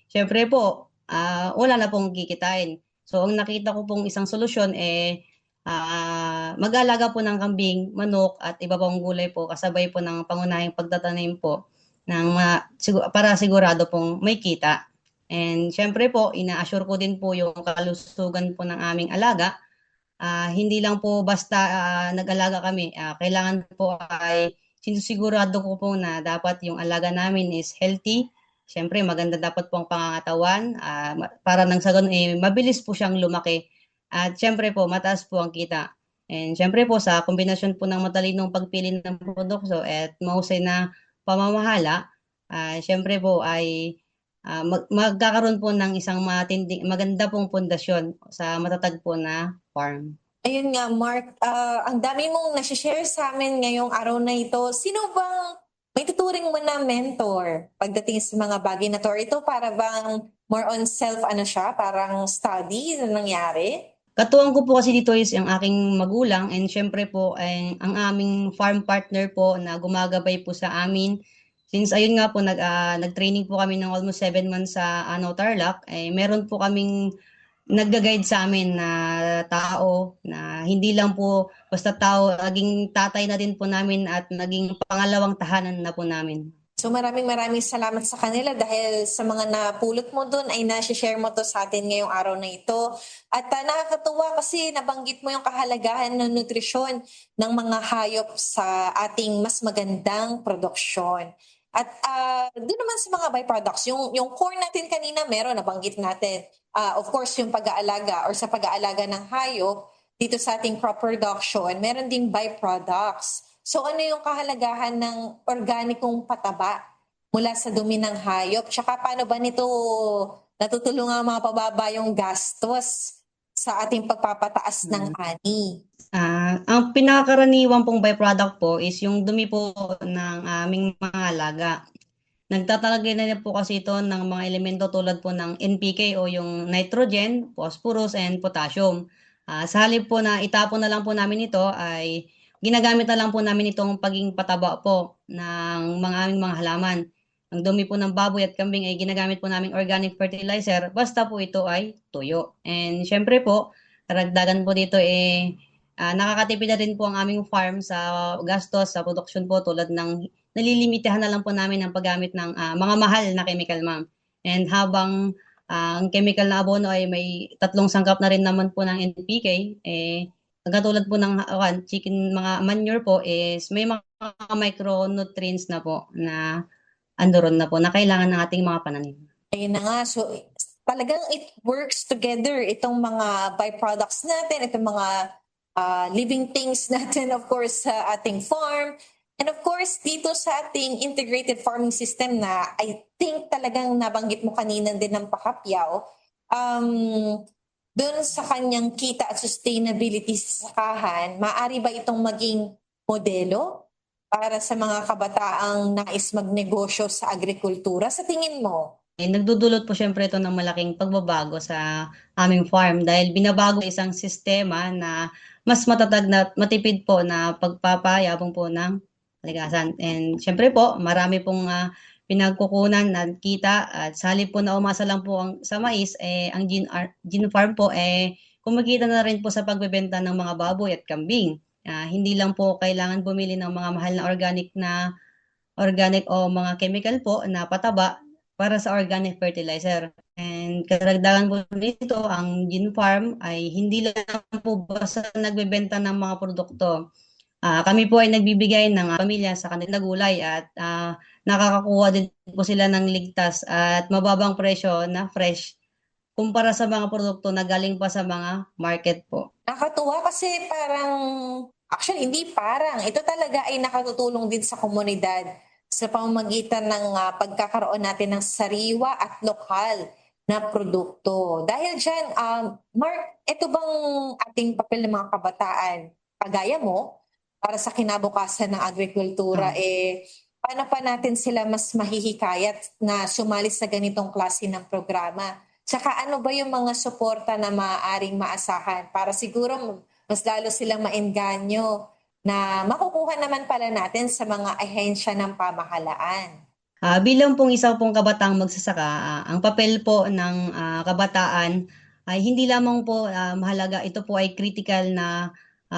syempre po, wala na pong kikitain. So ang nakita ko pong isang solusyon mag-aalaga po ng kambing, manok at iba pang gulay po kasabay po ng pangunahing pagtatanim po para sigurado pong may kita. And syempre po, ina-assure ko din po yung kalusugan po ng aming alaga. Hindi lang po basta nag-alaga kami. Kailangan po ay sinusigurado ko po na dapat yung alaga namin is healthy. Syempre, maganda dapat po ang pangangatawan para nang sa ganun mabilis po siyang lumaki. At syempre po, mataas po ang kita. And syempre po, sa kombinasyon po ng matalinong pagpili ng produkto at mahusay na pamamahala, syempre po ay magkakaroon po ng isang maganda pong pundasyon sa matatag po na farm. Ayun nga, Mark, ang dami mong nasi-share sa amin ngayong araw na ito. Sino bang may tuturing mo na mentor pagdating sa mga bagay na to? Ito para bang more on self, parang study na nangyari? Katuwang ko po kasi dito is ang aking magulang and syempre po ang aming farm partner po na gumagabay po sa amin. Since ayun nga po, nag-training po kami ng almost 7 months sa Tarlac, meron po kaming nag-guide sa amin na tao na hindi lang po basta tao, naging tatay na din po namin at naging pangalawang tahanan na po namin. So maraming salamat sa kanila dahil sa mga napulot mo doon ay nasi-share mo to sa atin ngayong araw na ito. At nakakatuwa kasi nabanggit mo yung kahalagahan ng nutrisyon ng mga hayop sa ating mas magandang produksyon. At doon naman sa mga byproducts, yung corn natin kanina meron, nabanggit natin. Of course, yung pag-aalaga or sa pag-aalaga ng hayop dito sa ating crop production, meron ding byproducts. So ano yung kahalagahan ng organikong pataba mula sa dumi ng hayop? Tsaka paano ba nito natutulungan mapababa yung gastos sa ating pagpapataas ng ani? Ang pinakakaraniwang pong byproduct po is yung dumi po ng aming mga alaga. Nagtatalagay na po kasi ito ng mga elemento tulad po ng NPK o yung nitrogen, phosphorus, and potassium. Sa halip po na itapon na lang po namin ito ay ginagamit na lang po namin itong paging pataba po ng aming mga halaman. Ang dumi po ng baboy at kambing ay ginagamit po namin organic fertilizer basta po ito ay tuyo. And syempre po, karagdagan po dito nakakatipid na rin po ang aming farm sa gastos sa produksyon po tulad ng nalilimitahan na lang po namin ang paggamit ng mga mahal na chemical, ma'am. And habang ang chemical na abono ay may 3 sangkap na rin naman po ng NPK, katulad po ng chicken mga manure po is may mga micronutrients na po na andoron na po na kailangan ng ating mga pananim. Ayun na nga, so talagang it works together itong mga byproducts natin, itong mga living things natin of course sa ating farm And of course, dito sa ating integrated farming system na I think talagang nabanggit mo kanina din ng Pakapyaw, doon sa kanyang kita at sustainability sa sakahan, maaari ba itong maging modelo para sa mga kabataang nais magnegosyo sa agrikultura? Sa tingin mo? Nagdudulot po syempre ito ng malaking pagbabago sa aming farm dahil binabago isang sistema na mas matatag na matipid po na pagpapayabong po ng kalikasan. And syempre po, marami pong pinagkukunan na kita at sa halip po na umasa lang po sa mais, ang gene farm po, kumikita na rin po sa pagbebenta ng mga baboy at kambing. Hindi lang po kailangan bumili ng mga mahal na organic o mga chemical po na pataba para sa organic fertilizer. And karagdagan po nito, ang gene farm ay hindi lang po basta nagbebenta ng mga produkto. Kami po ay nagbibigay ng pamilya sa kanilang gulay at nakakakuha din po sila ng ligtas at mababang presyo na fresh kumpara sa mga produkto na galing pa sa mga market po. Nakatuwa kasi actually hindi ito talaga ay nakatutulong din sa komunidad sa pamamagitan ng pagkakaroon natin ng sariwa at lokal na produkto. Dahil dyan, Mark, ito bang ating papel ng mga kabataan? Kagaya mo, para sa kinabukasan ng agrikultura, paano pa natin sila mas mahihikayat na sumali sa ganitong klase ng programa? Tsaka ano ba yung mga suporta na maaaring maasahan para siguro mas lalo silang maengganyo na makukuha naman pala natin sa mga ahensya ng pamahalaan? Bilang pong isa pong kabataang magsasaka, ang papel po ng kabataan ay hindi lamang po mahalaga, ito po ay critical na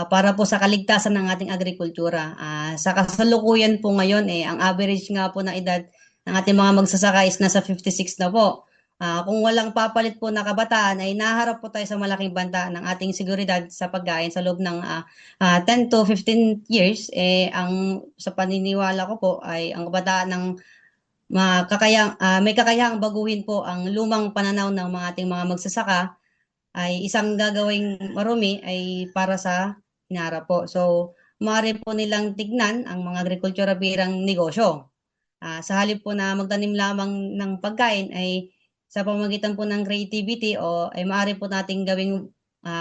para po sa kaligtasan ng ating agrikultura. Sa kasalukuyan po ngayon, ang average nga po na edad ng ating mga magsasaka is nasa 56 na po. Kung walang papalit po na kabataan, ay naharap po tayo sa malaking banta ng ating seguridad sa pagkain sa loob ng 10 to 15 years. Sa paniniwala ko po ay ang kabataan ng may kakayahang baguhin po ang lumang pananaw ng mga ating mga magsasaka ay isang gagawing marumi ay para sa hinarap po. So, maaari po nilang tignan ang mga agrikultura bilang negosyo. Sa halip po na magtanim lamang ng pagkain ay sa pamamagitan po ng creativity ay maaari po nating gawing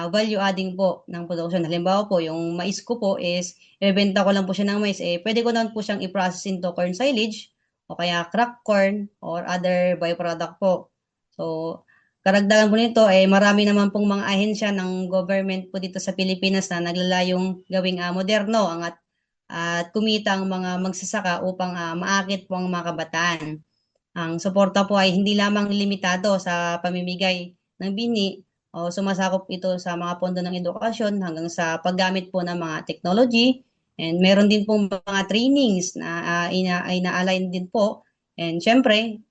value adding po ng production. Halimbawa po, yung mais ko po is, ibenta ko lang po siya ng mais, pwede ko naman po siyang i-process into corn silage o kaya crack corn or other byproduct po. So, karagdagan po nito, marami naman pong mga ahensya ng government po dito sa Pilipinas na naglalayong gawing moderno at kumita ang mga magsasaka upang maakit po ang mga kabataan. Ang suporta po ay hindi lamang limitado sa pamimigay ng bini o sumasakop ito sa mga pondo ng edukasyon hanggang sa paggamit po ng mga technology. And meron din pong mga trainings na ina-align din po. And syempre,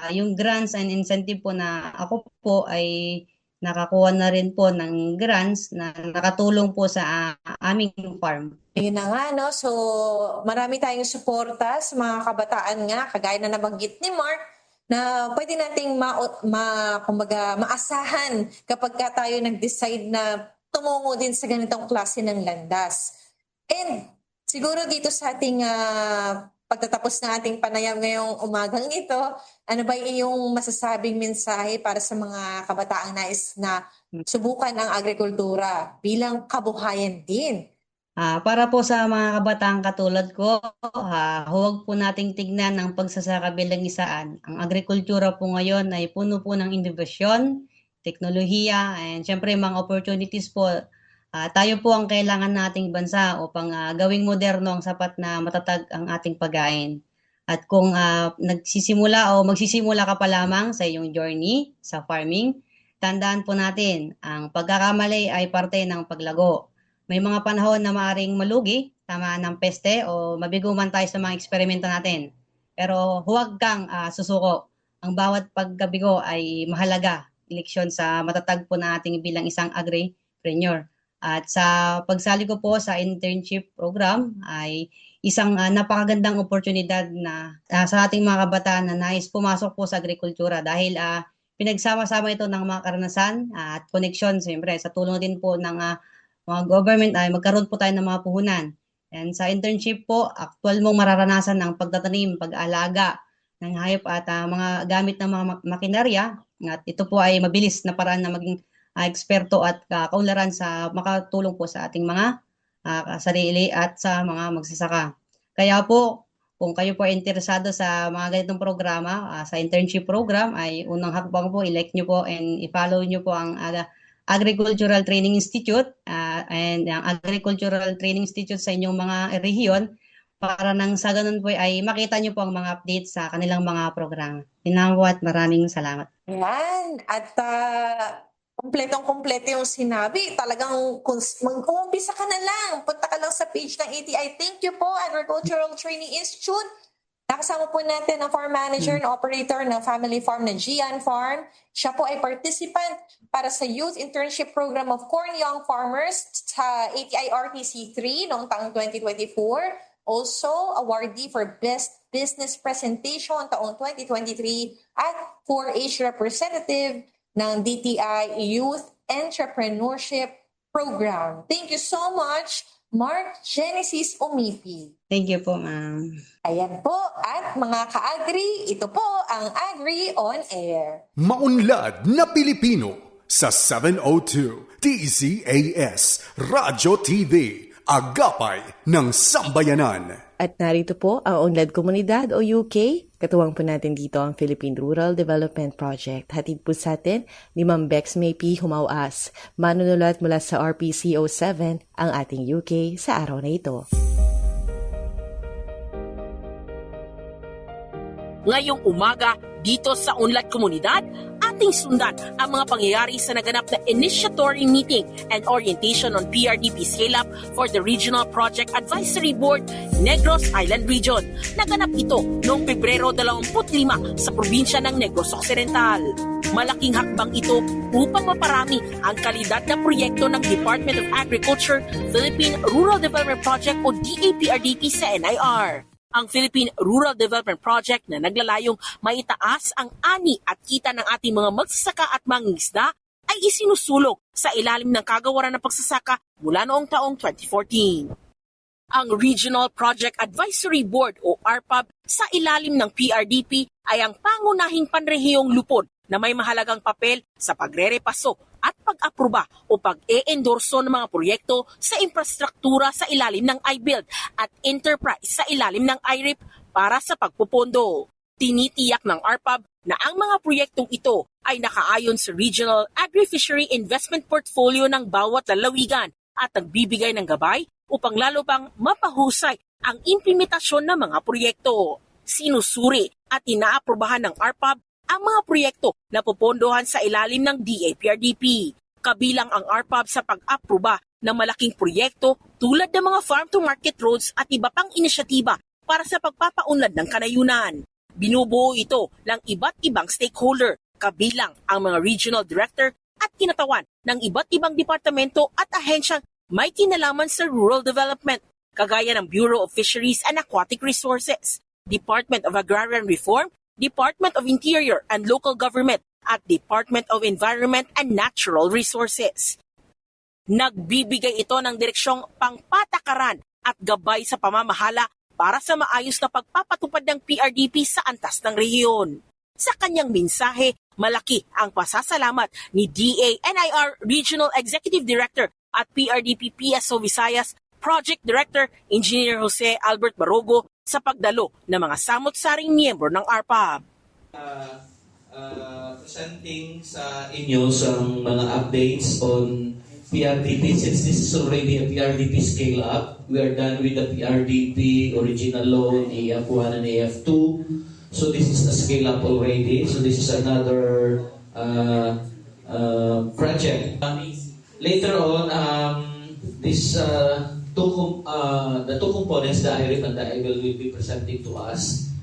yung grants and incentive po na ako po ay nakakuha na rin po ng grants na nakatulong po sa aming farm. Yun na nga, no? So, marami tayong suporta sa mga kabataan nga, kagaya na nabanggit ni Mark, na pwede nating maasahan kapag tayo nag-decide na tumungo din sa ganitong klase ng landas. And siguro dito sa ating pagtatapos ng ating panayam ngayong umagang ito, ano ba iyong masasabing mensahe para sa mga kabataang nais na subukan ang agrikultura bilang kabuhayan din? Para po sa mga kabataang katulad ko, huwag po nating tignan ang pagsasaka bilang isaan. Ang agrikultura po ngayon ay puno po ng inobasyon, teknolohiya, and syempre mga opportunities po. Tayo po ang kailangan nating bansa upang gawing moderno ang sapat na matatag ang ating pagkain. At kung magsisimula ka pa lamang sa iyong journey sa farming, tandaan po natin, ang pagkakamali ay parte ng paglago. May mga panahon na maaring malugi, tamaan ng peste o mabiguman tayo sa mga eksperimento natin. Pero huwag kang susuko. Ang bawat pagkabigo ay mahalaga. Leksyon sa matatag po na ating bilang isang agripreneur. At sa pagsali ko po sa internship program ay isang napakagandang oportunidad na sa ating mga kabataan na nais pumasok po sa agrikultura dahil pinagsama-sama ito ng mga karanasan at koneksyon. Siyempre, sa tulong din po ng mga government ay magkaroon po tayo ng mga puhunan. And sa internship po, actual mong mararanasan ng pagtatanim, pag-aalaga ng hayop at mga gamit ng mga makinarya. At ito po ay mabilis na paraan na maging eksperto at kaunlaran sa makatulong po sa ating mga sarili at sa mga magsasaka. Kaya po, kung kayo po ay interesado sa mga ganitong programa, sa internship program, ay unang hakbang po, i-like nyo po and i-follow nyo po ang Agricultural Training Institute and ang Agricultural Training Institute sa inyong mga rehiyon para nang sa ganun po ay makita nyo po ang mga updates sa kanilang mga programa. At maraming salamat. Yan. At kumpletong-kumpleto yung sinabi. Talagang mag-uumpisa ka na lang. Punta ka lang sa page ng ATI. Thank you po, Agricultural Training Institute. Nakasama po natin ang farm manager and operator ng family farm na Gian Farm. Siya po ay participant para sa Youth Internship Program of Corn Young Farmers sa ATI RTC 3 noong taong 2024. Also, awardee for Best Business Presentation taong 2023 at 4H representative ng DTI Youth Entrepreneurship Program. Thank you so much, Mark Genesis Umipi. Thank you po, ma'am. Ayan po, at mga ka-agri, ito po ang Agri on Air. Maunlad na Pilipino sa 702 DZAS Radyo TV, Agapay ng Sambayanan. At narito po ang Unlad Komunidad o UK. Katuwang po natin dito ang Philippine Rural Development Project. Hatid po sa atin ni Ma'am Bex May P. Humawas. Manunulat mula sa RPC07 ang ating UK sa araw na ito. Ngayong umaga, dito sa Unlad Komunidad, ating sundan ang mga pangyayari sa naganap na initiatory meeting and orientation on PRDP scale-up for the Regional Project Advisory Board, Negros Island Region. Naganap ito noong Pebrero 25 sa probinsya ng Negros Occidental. Malaking hakbang ito upang maparami ang kalidad na proyekto ng Department of Agriculture, Philippine Rural Development Project o DAPRDP sa NIR. Ang Philippine Rural Development Project na naglalayong maitaas ang ani at kita ng ating mga magsasaka at mangingisda ay isinusulong sa ilalim ng kagawaran ng pagsasaka mula noong taong 2014. Ang Regional Project Advisory Board o RPAB sa ilalim ng PRDP ay ang pangunahing panrehiyong lupon na may mahalagang papel sa pagrerepaso at pag-aproba o pag-e-endorso ng mga proyekto sa infrastruktura sa ilalim ng iBuild at enterprise sa ilalim ng IRIP para sa pagpupondo. Tinitiyak ng RPAB na ang mga proyektong ito ay nakaayon sa Regional Agri-Fishery Investment Portfolio ng bawat lalawigan at nagbibigay ng gabay upang lalo pang mapahusay ang implementasyon ng mga proyekto. Sinusuri at inaaprobahan ng RPAB ang mga proyekto na pupondohan sa ilalim ng DAPRDP. Kabilang ang RPAB sa pag-aproba ng malaking proyekto tulad ng mga farm-to-market roads at iba pang inisyatiba para sa pagpapaunlad ng kanayunan. Binubuo ito ng iba't ibang stakeholder, kabilang ang mga regional director at kinatawan ng iba't ibang departamento at ahensyang may kinalaman sa rural development, kagaya ng Bureau of Fisheries and Aquatic Resources, Department of Agrarian Reform, Department of Interior and Local Government at Department of Environment and Natural Resources. Nagbibigay ito ng direksyong pangpatakaran at gabay sa pamamahala para sa maayos na pagpapatupad ng PRDP sa antas ng rehiyon. Sa kanyang mensahe, malaki ang pasasalamat ni DA-NIR Regional Executive Director at PRDP PSO Visayas Project Director Engineer Jose Albert Barogo sa pagdalo ng mga samot-saring miyembro ng RPAB. Presenting sa inyo some mga updates on PRDP. Since this is already a PRDP scale-up, we are done with the PRDP original loan, AF1 and AF2. So this is a scale-up already. So this is another project. Later on, the two components, the IRIP and the IBEL, will be presenting to us.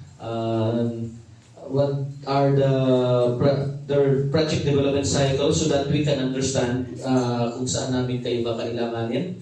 What are their project development cycle so that we can understand kung saan namin kayo ba kailanganin.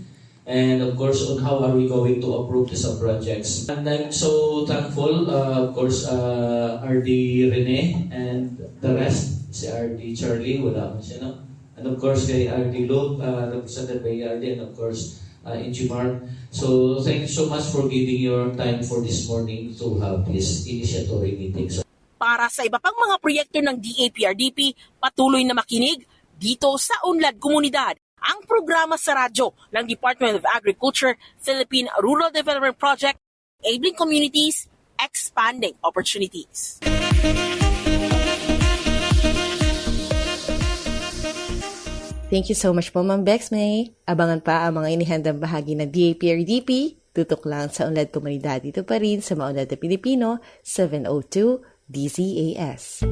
And of course, on how are we going to approve the sub-projects. And I'm so thankful, of course, RD Rene and the rest, si RD Charlie, wala mo siya, no? And of course, kay RD Luke, represented by RD, and of course, Inchimar. So thank you so much for giving your time for this morning to have this initiatory meeting. Para sa iba pang mga proyekto ng DAPRDP, patuloy na makinig dito sa Unlad Komunidad, ang programa sa radyo ng Department of Agriculture, Philippine Rural Development Project, Enabling Communities, Expanding Opportunities. Thank you so much po, Ma'am Bexmay. Abangan pa ang mga inihandang bahagi ng DAPRDP. Tutok lang sa Unlad Komunidad. Dito pa rin sa Maunlad na Pilipino, 702 DZAS.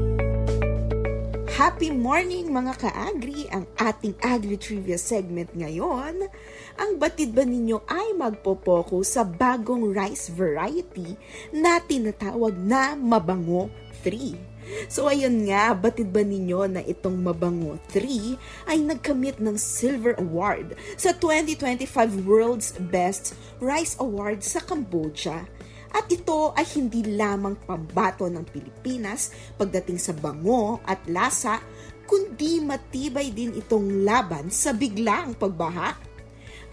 Happy morning mga ka-agri! Ang ating Agri-Trivia segment ngayon, ang batid ba ninyo ay magpopoko sa bagong rice variety na tinatawag na Mabango 3. So ayun nga, batid ba ninyo na itong Mabango 3 ay nagkamit ng Silver Award sa 2025 World's Best Rice Award sa Cambodia. At ito ay hindi lamang pambato ng Pilipinas pagdating sa bango at lasa, kundi matibay din itong laban sa biglaang pagbaha.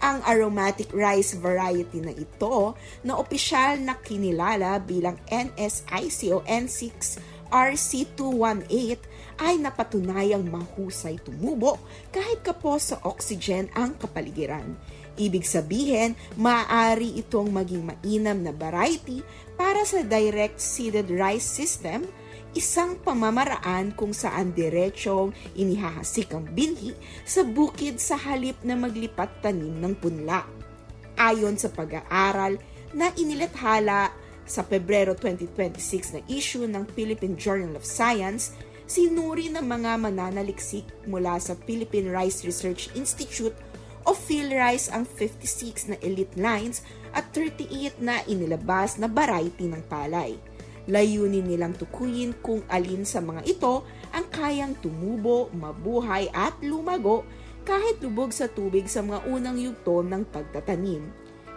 Ang aromatic rice variety na ito na opisyal na kinilala bilang NSICO N6 RC218 ay napatunayang mahusay tumubo kahit kapos sa oxygen ang kapaligiran. Ibig sabihin, maaari itong maging mainam na variety para sa direct seeded rice system, isang pamamaraan kung saan diretsong inihahasik ang binhi sa bukid sa halip na maglipat tanim ng punla. Ayon sa pag-aaral na inilathala sa Pebrero 2026 na issue ng Philippine Journal of Science, sinuri ng mga mananaliksik mula sa Philippine Rice Research Institute o PhilRice ang 56 na elite lines at 38 na inilabas na variety ng palay. Layunin nilang tukuyin kung alin sa mga ito ang kayang tumubo, mabuhay at lumago kahit lubog sa tubig sa mga unang yugto ng pagtatanim.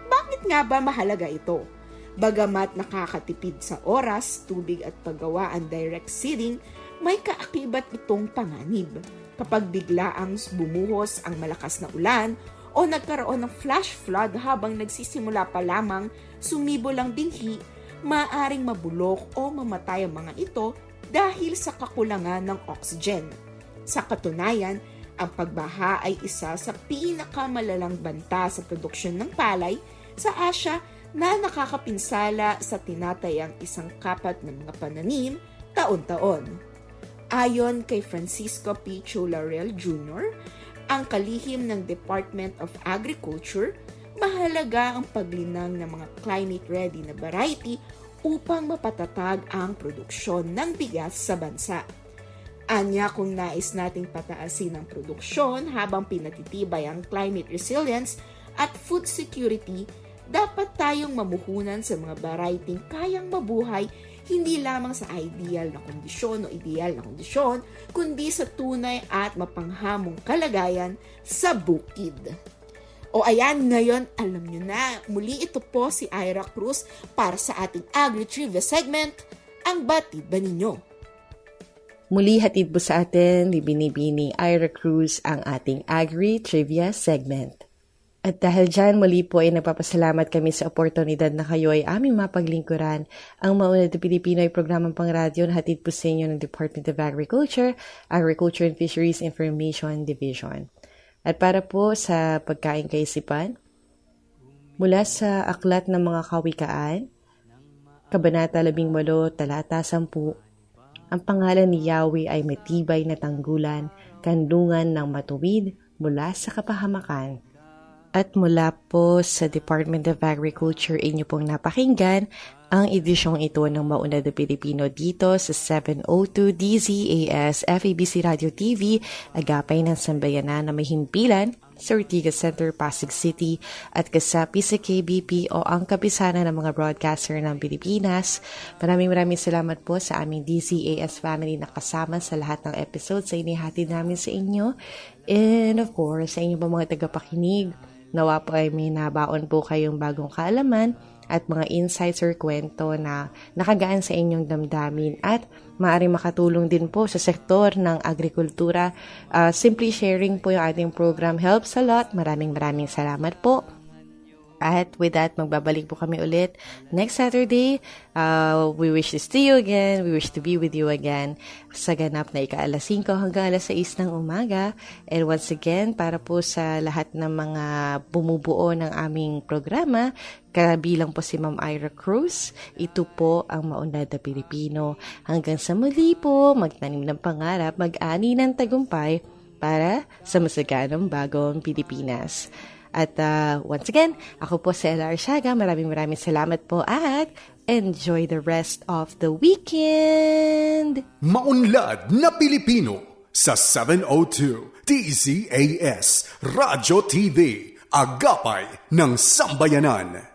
Bakit nga ba mahalaga ito? Bagamat nakakatipid sa oras, tubig at paggawa ang direct seeding, may kaakibat itong panganib. Kapag biglaang bumuhos ang malakas na ulan o nagkaroon ng flash flood habang nagsisimula pa lamang sumibol ang binhi, maaaring mabulok o mamatay ang mga ito dahil sa kakulangan ng oxygen. Sa katunayan, ang pagbaha ay isa sa pinakamalalang banta sa produksyon ng palay sa Asia na nakakapinsala sa tinatayang 1/4 ng mga pananim taon-taon. Ayon kay Francisco P. Chularel Jr., ang kalihim ng Department of Agriculture, mahalaga ang paglinang ng mga climate-ready na variety upang mapatatag ang produksyon ng bigas sa bansa. Anya, kung nais nating pataasin ang produksyon habang pinatitibay ang climate resilience at food security, dapat tayong mamuhunan sa mga variety kayang mabuhay hindi lamang sa ideal na kondisyon o ideal na kondisyon, kundi sa tunay at mapanghamong kalagayan sa bukid. O ayan, ngayon alam nyo na, muli ito po si Ira Cruz para sa ating Agri-Trivia segment, Ang Batid ba Ninyo? Muli hatid po sa atin ni Binibini Ira Cruz ang ating Agri-Trivia segment. At dahil dyan, muli po ay nagpapasalamat kami sa oportunidad na kayo ay aming mapaglingkuran. Ang Maunlad na Pilipino ay programang pangradyo na hatid po sa inyo ng Department of Agriculture, Agriculture and Fisheries Information Division. At para po sa pagkain kaisipan, mula sa Aklat ng Mga Kawikaan, Kabanata 18, Talata 10, ang pangalan ni Yahweh ay matibay na tanggulan, kandungan ng matuwid mula sa kapahamakan. At mula po sa Department of Agriculture, inyo pong napakinggan ang edisyong ito ng Maunlad na Pilipino dito sa 702 DZAS FEBC Radio TV, agapay ng sambayanan na may himpilan sa Ortigas Center, Pasig City at kasapi sa KBP o ang kapisanan ng mga broadcaster ng Pilipinas. Maraming salamat po sa aming DZAS family na kasama sa lahat ng episodes sa inihatid namin sa inyo. And of course, sa inyo pa mga tagapakinig, nawa po ay may nabaon po kayong bagong kaalaman at mga insights or kwento na nakagaan sa inyong damdamin at maaaring makatulong din po sa sektor ng agrikultura. Simply sharing po yung ating program helps a lot. Maraming salamat po. At with that, magbabalik po kami ulit next Saturday. We wish to see you again. We wish to be with you again sa ganap na ika-5 hanggang 6 ng umaga. And once again, para po sa lahat ng mga bumubuo ng aming programa, kabilang po si Ma'am Ira Cruz, ito po ang Maunlad na Pilipino. Hanggang sa muli po, magtanim ng pangarap, mag-ani ng tagumpay para sa masaganang bagong Pilipinas. At once again, ako po si Ella Arsiaga. Maraming salamat po at enjoy the rest of the weekend! Maunlad na Pilipino sa 702 DZAS Radyo TV, Agapay ng Sambayanan.